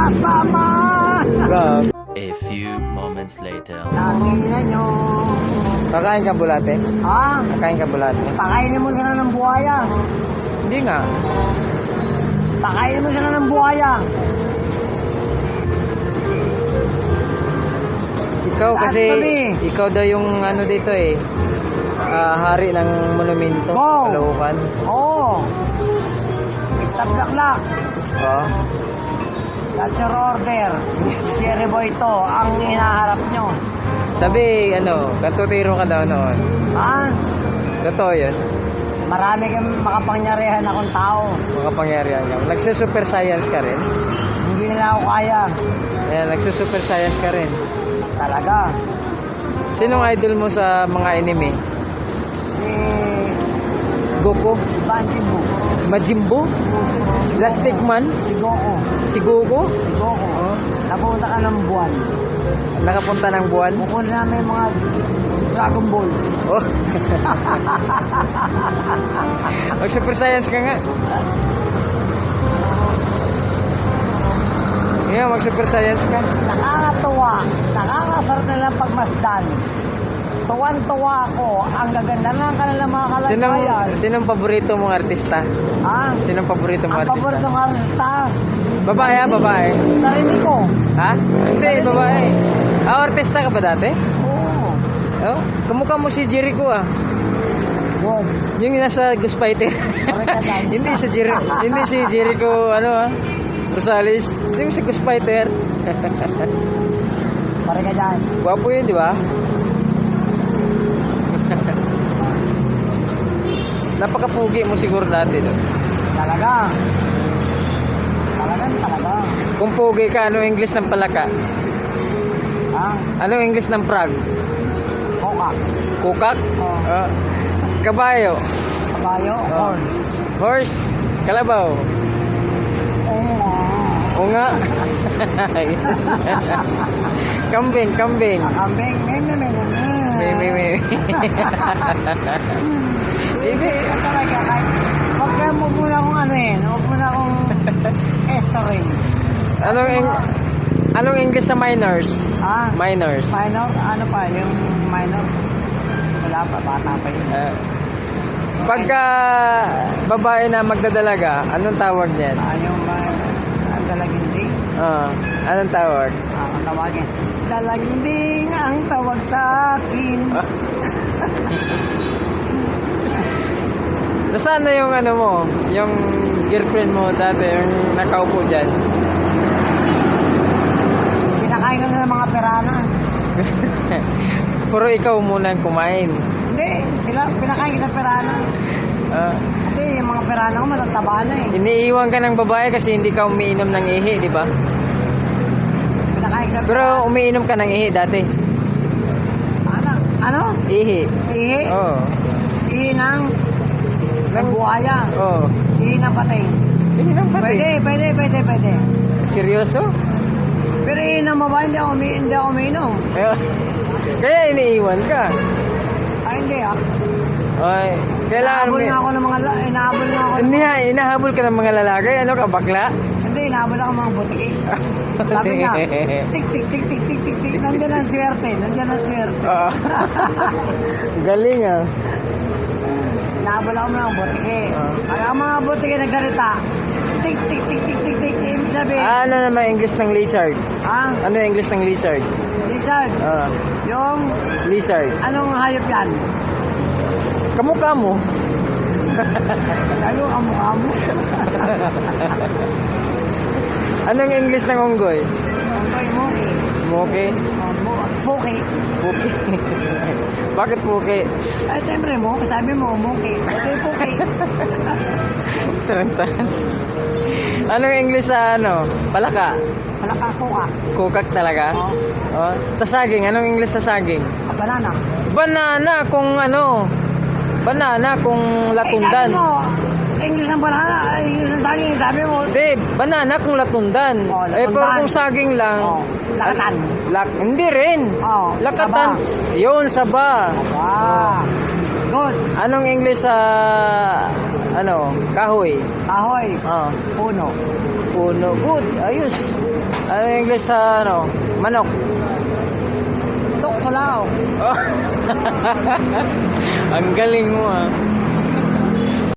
kasama. Grabe. A few moments later. Nakina nyo. Kakain ka bulate? Ha? Kakain ka bulate? Pakainin mo sila ng buhaya. Hindi nga. Pakainin mo sila ng buhaya. Ikaw Lahat kasi, kami. ikaw daw yung ano dito eh. Hari ng monumento. Go. Caloocan. Oo. Mr. Blacklock. Oo. That's your order. Sherry boy to. Ang hinaharap nyo. Sabi, kantutiro ka daw noon. Ha? Totoo yun. Marami kang makapangyarihan akong tao. Makapangyarihan ka. Nagsusuper science ka rin. Hindi nila ako kaya. Ayan, nagsusuper science ka rin. Talaga. Sinong idol mo sa mga anime? Si Goku? Banji Bu. Majimbo? Plastic Man? Si Goku. Si Goku? Si Goku. Oh. Napunta ka ng buwan. Nakapunta ng buwan? Kukunin namin mga Dragon Ball. Oh. Mag-super science ka nga. Yeah, mag-super science ka. Nakakatuwa. Nakakasarap nilang pagmasdan. Tuwan-tuwa ako. Ang gaganda ng kanilang mga kalagayan. Sinong paborito mong artista? Ha? Sinong paborito mong Ang artista? paboritong artista. Babae ha? Babae? Narinig ko. Ha? Hindi, babae. Artista ka ba dati? Oo. Oh, kamukha mo si Jericho ah. Good. Yung nasa Ghost Fighter. Hindi si Jericho Rosales. Yung si Ghost Fighter. Pare ka dyan. Gwapo yun, di ba? Napakapugi mo siguro dati doon. Talaga. Talaga. Kung pugi ka, anong English ng palaka? Ha? Anong English ng prag? Koka. Kukak? Oo. Kabayo? Kabayo. Horn. Horse? Kalabaw? Oo. O nga. Kambing. Kambing. May. Hindi. Talaga. Huwag ka mo muna akong Huwag muna akong esterin. Anong English sa minors? Ha? Minors. Minor? Ano pa? Yung minor? Wala pa. Bata pa yun. Pagka babae na magdadalaga, anong tawag niyan? Yung ang dalaginding. Anong tawag? Ang tawagin. Dalaginding ang tawag sa akin. Nasaan na yung yung girlfriend mo dati, yung nakaupo dyan? Pinakain ko na ng mga perana. Puro ikaw muna ang kumain. Hindi, sila pinakain ko ng perana. Kasi yung mga perana ko matataba na eh. Iniiwan ka ng babae kasi hindi ka umiinom ng ihi, di ba? Pinakain ko ng Pero perana. umiinom ka ng ihi dati. Ano? Ihi. Ihi? Oo. Ihi ng buhaya. Oo. Ihi ng pating. Ihi ng pati. Pwede. Seryoso? Pero ihi ng babae, hindi ako umiinom. Kaya iniiwan ka. Ay, hindi ah. Ay, kailangan Inahabol nga ako ng mga Inahabol ka ng mga lalaki? Ano ka, bakla? Hindi, inahabol ako ng mga butiki. Sabi nga, tik. Nandiyan ang swerte. Galing ah. Inahabol ako ng mga butiki. Pag ang mga butiki nagsalita, tik. Ibig sabihin, Ano naman English ng lizard? ha? Ano yung English ng lizard? Lizard. Yung, Lizard. anong hayop yan? Kamukha mo. Lalo ang mukha mo. Anong English ng unggoy? Unggoy moki. Moki? Puki. Puki. Bakit puki? Ay, siyempre mo, sabi mo, moki. Ito yung puki. Tarantan. Anong English sa palaka? Palakakuka. Kukak talaga? Oh. Sa saging, anong English sa saging? Banana. Banana kung Banana kung latundan. Sabi mo, English ng banana, English ng saging, sabi mo. Hindi, banana kung latundan. Latundan. Pero kung saging lang. Lakatan. Hindi rin. Oh, Lakatan. saba. Yun, saba. Aba. Good. Anong English sa kahoy? Kahoy. Oh, Puno. puno. Good. Ayos. Anong English sa manok? Tuklaw. Ang galing mo ah.